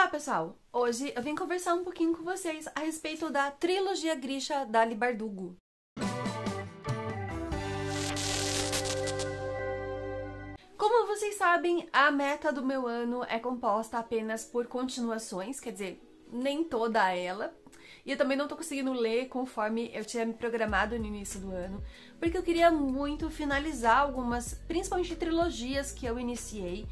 Olá pessoal, hoje eu vim conversar um pouquinho com vocês a respeito da trilogia Grisha da Leigh Bardugo. Como vocês sabem, a meta do meu ano é composta apenas por continuações, quer dizer, nem toda ela. E eu também não tô conseguindo ler conforme eu tinha me programado no início do ano, porque eu queria muito finalizar algumas, principalmente trilogias que eu iniciei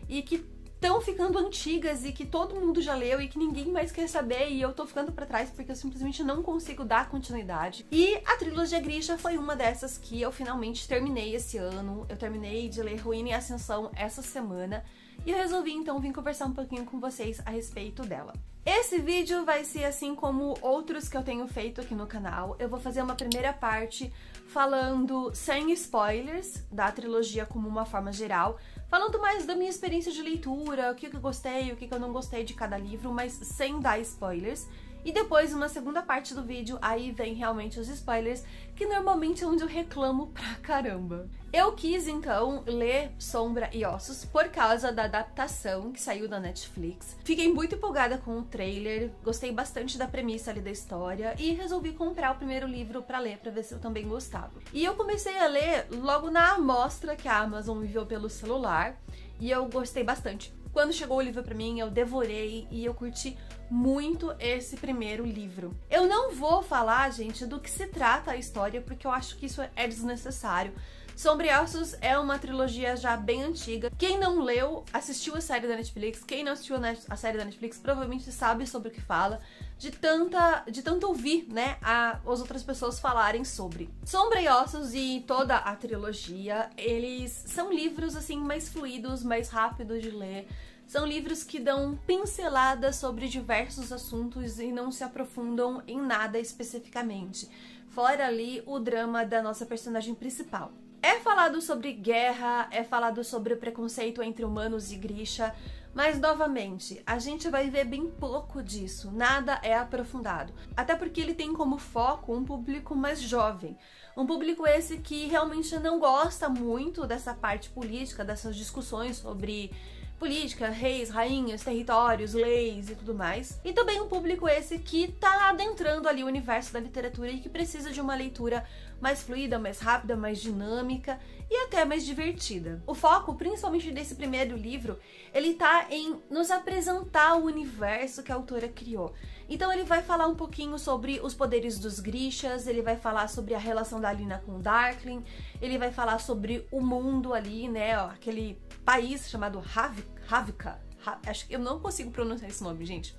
e que estão ficando antigas e que todo mundo já leu e que ninguém mais quer saber, e eu tô ficando pra trás porque eu simplesmente não consigo dar continuidade. E a trilogia Grisha foi uma dessas que eu finalmente terminei esse ano. Eu terminei de ler Ruína e Ascensão essa semana e eu resolvi então vir conversar um pouquinho com vocês a respeito dela. Esse vídeo vai ser assim como outros que eu tenho feito aqui no canal. Eu vou fazer uma primeira parte falando sem spoilers da trilogia como uma forma geral, falando mais da minha experiência de leitura, o que eu gostei, o que eu não gostei de cada livro, mas sem dar spoilers. E depois, uma segunda parte do vídeo, aí vem realmente os spoilers, que normalmente é onde eu reclamo pra caramba. Eu quis, então, ler Sombra e Ossos por causa da adaptação que saiu da Netflix. Fiquei muito empolgada com o trailer, gostei bastante da premissa ali da história e resolvi comprar o primeiro livro pra ler, pra ver se eu também gostava. E eu comecei a ler logo na amostra que a Amazon enviou pelo celular e eu gostei bastante. Quando chegou o livro pra mim, eu devorei e eu curti muito esse primeiro livro. Eu não vou falar, gente, do que se trata a história, porque eu acho que isso é desnecessário. Sombra e Ossos é uma trilogia já bem antiga. Quem não leu, assistiu a série da Netflix. Quem não assistiu a série da Netflix provavelmente sabe sobre o que fala, de tanto ouvir, né, as outras pessoas falarem sobre. Sombra e Ossos e toda a trilogia, eles são livros assim mais fluidos, mais rápidos de ler. São livros que dão pinceladas sobre diversos assuntos e não se aprofundam em nada especificamente, fora ali o drama da nossa personagem principal. É falado sobre guerra, é falado sobre o preconceito entre humanos e Grisha, mas novamente, a gente vai ver bem pouco disso, nada é aprofundado. Até porque ele tem como foco um público mais jovem, um público esse que realmente não gosta muito dessa parte política, dessas discussões sobre política, reis, rainhas, territórios, leis e tudo mais. E também um público esse que tá adentrando ali o universo da literatura e que precisa de uma leitura mais fluida, mais rápida, mais dinâmica e até mais divertida. O foco, principalmente desse primeiro livro, ele tá em nos apresentar o universo que a autora criou. Então ele vai falar um pouquinho sobre os poderes dos Grishas, ele vai falar sobre a relação da Alina com o Darkling, ele vai falar sobre o mundo ali, né, ó, aquele país chamado Ravnica, acho que eu não consigo pronunciar esse nome, gente,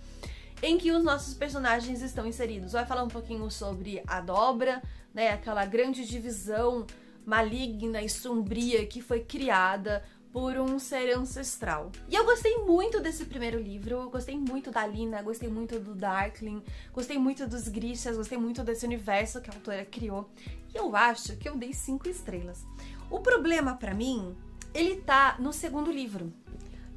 em que os nossos personagens estão inseridos. Vai falar um pouquinho sobre a Dobra, né, aquela grande divisão maligna e sombria que foi criada por um ser ancestral. E eu gostei muito desse primeiro livro, gostei muito da Alina, gostei muito do Darkling, gostei muito dos Grishas, gostei muito desse universo que a autora criou. E eu acho que eu dei 5 estrelas. O problema pra mim, ele tá no segundo livro,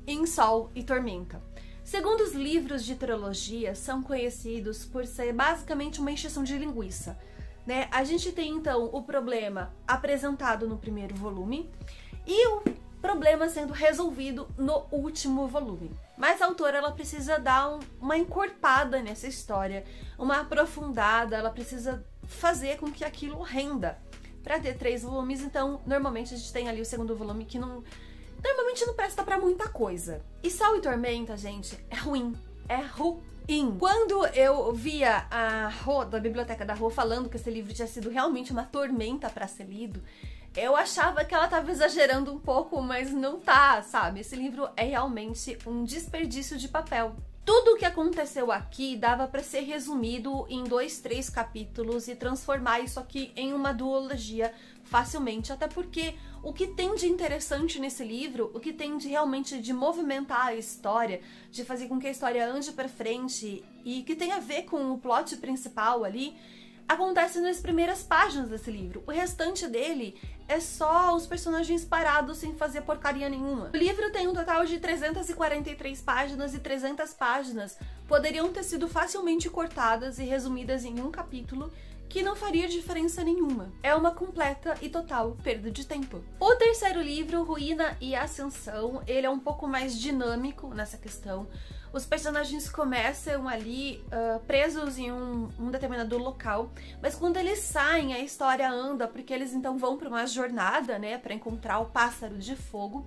Em Sol e Tormenta. Segundo os livros de trilogia, são conhecidos por ser basicamente uma encheção de linguiça, né? A gente tem então o problema apresentado no primeiro volume e o problema sendo resolvido no último volume. Mas a autora, ela precisa dar uma encorpada nessa história, uma aprofundada, ela precisa fazer com que aquilo renda. Pra ter 3 volumes, então, normalmente a gente tem ali o segundo volume que normalmente não presta pra muita coisa. E Sol e Tormenta, gente, é ruim. É ruim. Quando eu via a Rô, da Biblioteca da Rô, falando que esse livro tinha sido realmente uma tormenta pra ser lido, eu achava que ela tava exagerando um pouco, mas não tá, sabe? Esse livro é realmente um desperdício de papel. Tudo o que aconteceu aqui dava pra ser resumido em 2, 3 capítulos e transformar isso aqui em uma duologia facilmente, até porque o que tem de interessante nesse livro, o que tem de realmente de movimentar a história, de fazer com que a história ande pra frente e que tem a ver com o plot principal ali, acontece nas primeiras páginas desse livro. O restante dele é só os personagens parados sem fazer porcaria nenhuma. O livro tem um total de 343 páginas e 300 páginas poderiam ter sido facilmente cortadas e resumidas em um capítulo que não faria diferença nenhuma. É uma completa e total perda de tempo. O terceiro livro, Ruína e Ascensão, ele é um pouco mais dinâmico nessa questão. Os personagens começam ali presos em um determinado local, mas quando eles saem, a história anda, porque eles então vão para uma jornada, né, para encontrar o Pássaro de Fogo.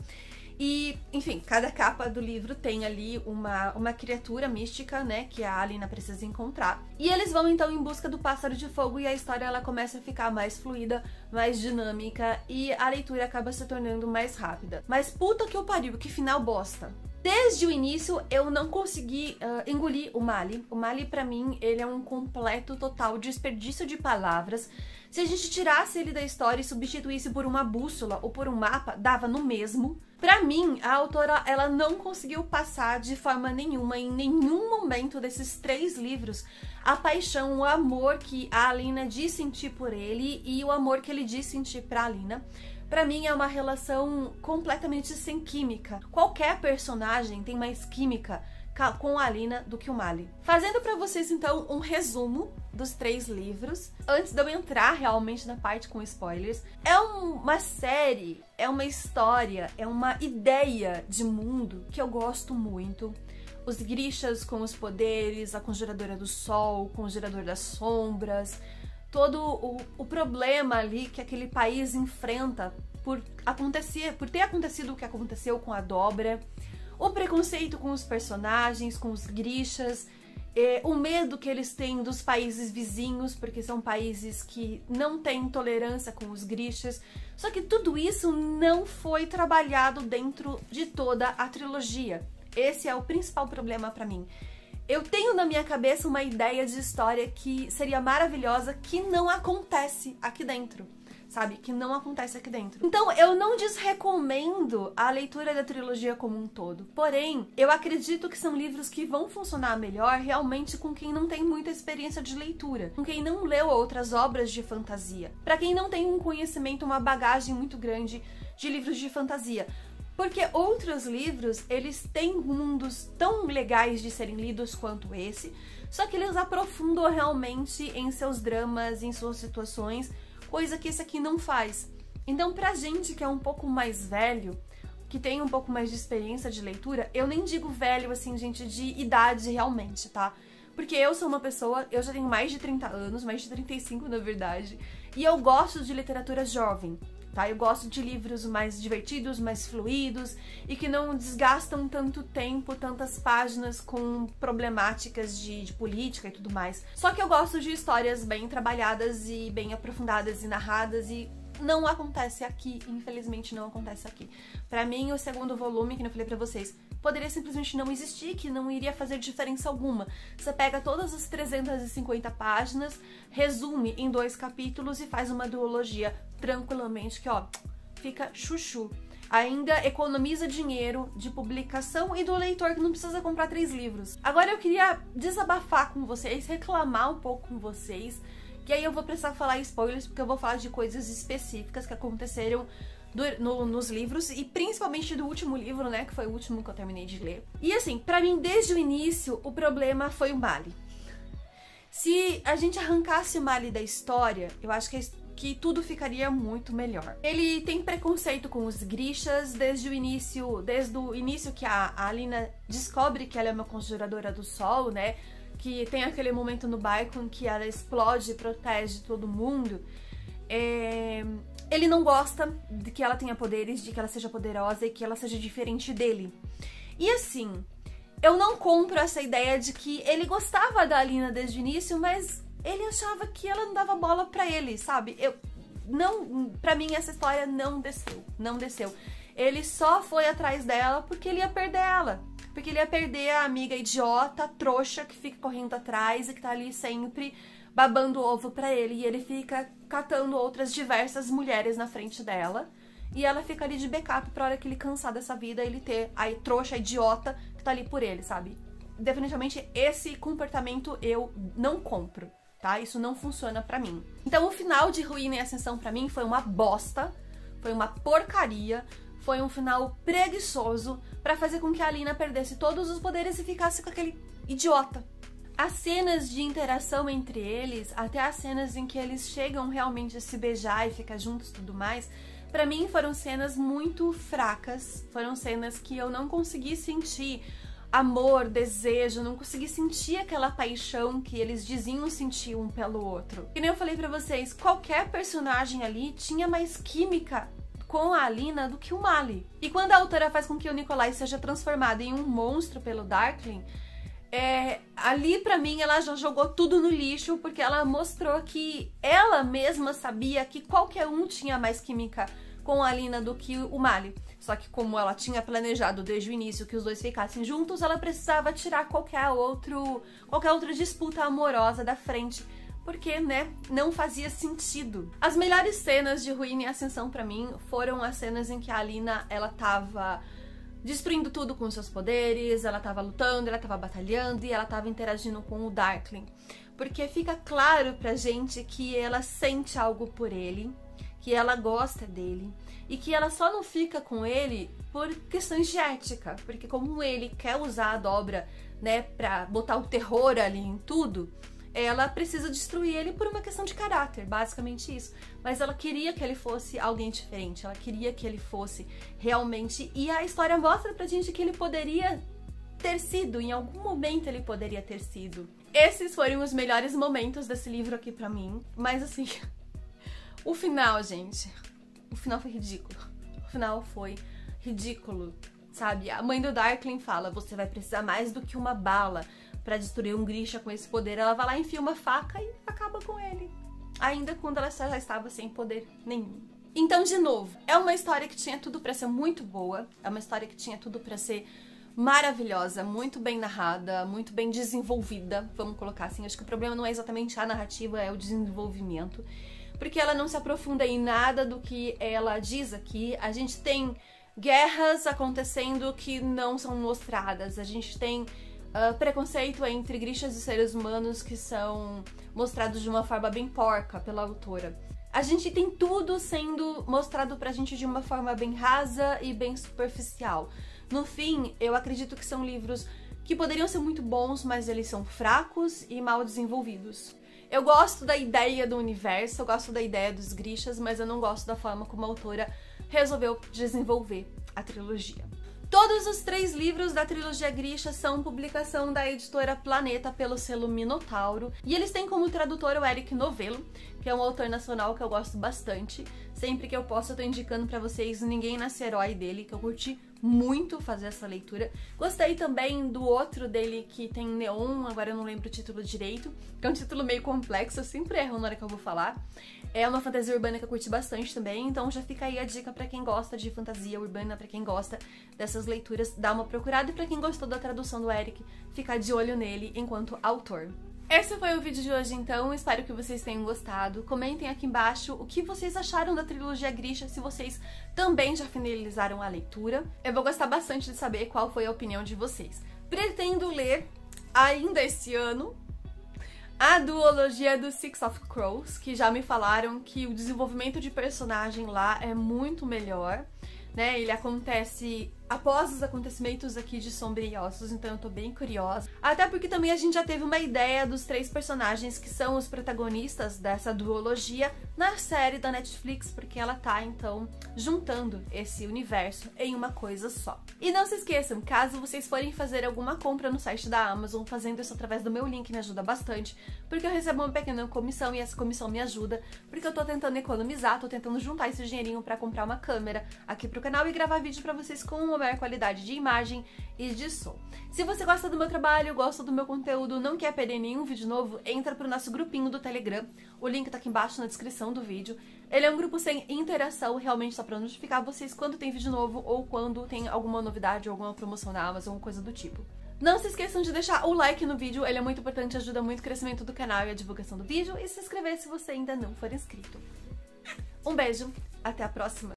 E, enfim, cada capa do livro tem ali uma criatura mística, né, que a Alina precisa encontrar. E eles vão então em busca do Pássaro de Fogo e a história ela começa a ficar mais fluida, mais dinâmica e a leitura acaba se tornando mais rápida. Mas puta que eu pariu, que final bosta! Desde o início eu não consegui engolir o Mali. O Mali pra mim ele é um completo, total desperdício de palavras. Se a gente tirasse ele da história e substituísse por uma bússola ou por um mapa, dava no mesmo. Pra mim, a autora ela não conseguiu passar de forma nenhuma, em nenhum momento desses 3 livros, a paixão, o amor que a Alina diz sentir por ele e o amor que ele diz sentir pra Alina. Pra mim é uma relação completamente sem química. Qualquer personagem tem mais química com a Alina do que o Mali. Fazendo pra vocês então um resumo dos 3 livros, antes de eu entrar realmente na parte com spoilers. É uma série, é uma história, é uma ideia de mundo que eu gosto muito. Os Grishas com os poderes, a Conjuradora do Sol, o Conjurador das Sombras, todo o problema ali que aquele país enfrenta por ter acontecido o que aconteceu com a Dobra, o preconceito com os personagens, com os Grishas, o medo que eles têm dos países vizinhos, porque são países que não têm tolerância com os Grishas. Só que tudo isso não foi trabalhado dentro de toda a trilogia. Esse é o principal problema pra mim. Eu tenho na minha cabeça uma ideia de história que seria maravilhosa, que não acontece aqui dentro, sabe? Que não acontece aqui dentro. Então, eu não desrecomendo a leitura da trilogia como um todo. Porém, eu acredito que são livros que vão funcionar melhor realmente com quem não tem muita experiência de leitura, com quem não leu outras obras de fantasia, para quem não tem um conhecimento, uma bagagem muito grande de livros de fantasia. Porque outros livros, eles têm mundos tão legais de serem lidos quanto esse, só que eles aprofundam realmente em seus dramas, em suas situações, coisa que esse aqui não faz. Então, pra gente que é um pouco mais velho, que tem um pouco mais de experiência de leitura, eu nem digo velho, assim, gente, de idade realmente, tá? Porque eu sou uma pessoa, eu já tenho mais de 30 anos, mais de 35 na verdade, e eu gosto de literatura jovem. Tá? Eu gosto de livros mais divertidos, mais fluidos e que não desgastam tanto tempo, tantas páginas com problemáticas de política e tudo mais. Só que eu gosto de histórias bem trabalhadas e bem aprofundadas e narradas e não acontece aqui, infelizmente não acontece aqui. Pra mim, o segundo volume, que eu falei pra vocês, poderia simplesmente não existir, que não iria fazer diferença alguma. Você pega todas as 350 páginas, resume em 2 capítulos e faz uma duologia tranquilamente, que ó, fica chuchu. Ainda economiza dinheiro de publicação e do leitor que não precisa comprar 3 livros. Agora eu queria desabafar com vocês, reclamar um pouco com vocês, que aí eu vou precisar falar spoilers, porque eu vou falar de coisas específicas que aconteceram nos livros, e principalmente do último livro, né, que foi o último que eu terminei de ler. E assim, pra mim, desde o início, o problema foi o Mali. Se a gente arrancasse o Mali da história, eu acho que tudo ficaria muito melhor. Ele tem preconceito com os Grishas desde o início que a Alina descobre que ela é uma conjuradora do sol, né, que tem aquele momento no barco em que ela explode e protege todo mundo. Ele não gosta de que ela tenha poderes, de que ela seja poderosa e que ela seja diferente dele. E assim, eu não compro essa ideia de que ele gostava da Alina desde o início, mas ele achava que ela não dava bola pra ele, sabe? Pra mim essa história não desceu. Ele só foi atrás dela porque ele ia perder ela. Porque ele ia perder a amiga idiota, trouxa, que fica correndo atrás e que tá ali sempre babando ovo pra ele. E ele fica catando outras diversas mulheres na frente dela. E ela fica ali de backup pra hora que ele cansar dessa vida, ele ter a trouxa idiota que tá ali por ele, sabe? Definitivamente esse comportamento eu não compro, tá? Isso não funciona pra mim. Então o final de Ruína e Ascensão pra mim foi uma bosta, foi uma porcaria. Foi um final preguiçoso pra fazer com que a Alina perdesse todos os poderes e ficasse com aquele idiota. As cenas de interação entre eles, até as cenas em que eles chegam realmente a se beijar e ficar juntos e tudo mais, pra mim foram cenas muito fracas, foram cenas que eu não consegui sentir amor, desejo, não consegui sentir aquela paixão que eles diziam sentir um pelo outro. E nem eu falei pra vocês, qualquer personagem ali tinha mais química com a Alina do que o Mali. E quando a autora faz com que o Nikolai seja transformado em um monstro pelo Darkling, ali pra mim ela já jogou tudo no lixo, porque ela mostrou que ela mesma sabia que qualquer um tinha mais química com a Alina do que o Mali. Só que como ela tinha planejado desde o início que os dois ficassem juntos, ela precisava tirar qualquer outra disputa amorosa da frente, porque, né, não fazia sentido. As melhores cenas de Ruína e Ascensão pra mim foram as cenas em que a Alina, ela tava destruindo tudo com seus poderes, ela tava lutando, ela tava batalhando e ela tava interagindo com o Darkling. Porque fica claro pra gente que ela sente algo por ele, que ela gosta dele e que ela só não fica com ele por questões de ética, porque como ele quer usar a dobra, né, pra botar o terror ali em tudo, ela precisa destruir ele por uma questão de caráter, basicamente isso. Mas ela queria que ele fosse alguém diferente, ela queria que ele fosse realmente... E a história mostra pra gente que ele poderia ter sido, em algum momento ele poderia ter sido. Esses foram os melhores momentos desse livro aqui pra mim, mas assim... O final, gente, o final foi ridículo. O final foi ridículo, sabe? A mãe do Darkling fala, você vai precisar mais do que uma bala pra destruir um Grisha com esse poder. Ela vai lá, enfia uma faca e acaba com ele. Ainda quando ela já estava sem poder nenhum. Então, de novo, é uma história que tinha tudo pra ser muito boa. É uma história que tinha tudo pra ser maravilhosa, muito bem narrada, muito bem desenvolvida, vamos colocar assim. Acho que o problema não é exatamente a narrativa, é o desenvolvimento. Porque ela não se aprofunda em nada do que ela diz aqui. A gente tem guerras acontecendo que não são mostradas. A gente tem preconceito entre Grishas e seres humanos que são mostrados de uma forma bem porca pela autora. A gente tem tudo sendo mostrado pra gente de uma forma bem rasa e bem superficial. No fim, eu acredito que são livros que poderiam ser muito bons, mas eles são fracos e mal desenvolvidos. Eu gosto da ideia do universo, eu gosto da ideia dos Grishas, mas eu não gosto da forma como a autora resolveu desenvolver a trilogia. Todos os 3 livros da trilogia Grisha são publicação da editora Planeta pelo selo Minotauro, e eles têm como tradutor o Eric Novello, que é um autor nacional que eu gosto bastante. Sempre que eu posso eu tô indicando pra vocês Ninguém Nasce Herói dele, que eu curti muito fazer essa leitura. Gostei também do outro dele que tem Neon, agora eu não lembro o título direito, que é um título meio complexo, eu sempre erro na hora que eu vou falar. É uma fantasia urbana que eu curti bastante também, então já fica aí a dica pra quem gosta de fantasia urbana, pra quem gosta dessas leituras, dá uma procurada, e pra quem gostou da tradução do Eric, ficar de olho nele enquanto autor. Esse foi o vídeo de hoje então, espero que vocês tenham gostado. Comentem aqui embaixo o que vocês acharam da trilogia Grisha, se vocês também já finalizaram a leitura. Eu vou gostar bastante de saber qual foi a opinião de vocês. Pretendo ler ainda esse ano a duologia do Six of Crows, que já me falaram que o desenvolvimento de personagem lá é muito melhor, né? Ele acontece após os acontecimentos aqui de Sombra e Ossos, então eu tô bem curiosa. Até porque também a gente já teve uma ideia dos 3 personagens que são os protagonistas dessa duologia na série da Netflix, porque ela tá, então, juntando esse universo em uma coisa só. E não se esqueçam, caso vocês forem fazer alguma compra no site da Amazon, fazendo isso através do meu link me ajuda bastante, porque eu recebo uma pequena comissão e essa comissão me ajuda, porque eu tô tentando economizar, tô tentando juntar esse dinheirinho pra comprar uma câmera aqui pro canal e gravar vídeo pra vocês com uma maior qualidade de imagem e de som. Se você gosta do meu trabalho, gosta do meu conteúdo, não quer perder nenhum vídeo novo, entra pro nosso grupinho do Telegram, o link tá aqui embaixo na descrição do vídeo. Ele é um grupo sem interação, realmente só pra notificar vocês quando tem vídeo novo ou quando tem alguma novidade ou alguma promoção na Amazon ou coisa do tipo. Não se esqueçam de deixar o like no vídeo, ele é muito importante, ajuda muito o crescimento do canal e a divulgação do vídeo, e se inscrever se você ainda não for inscrito. Um beijo, até a próxima!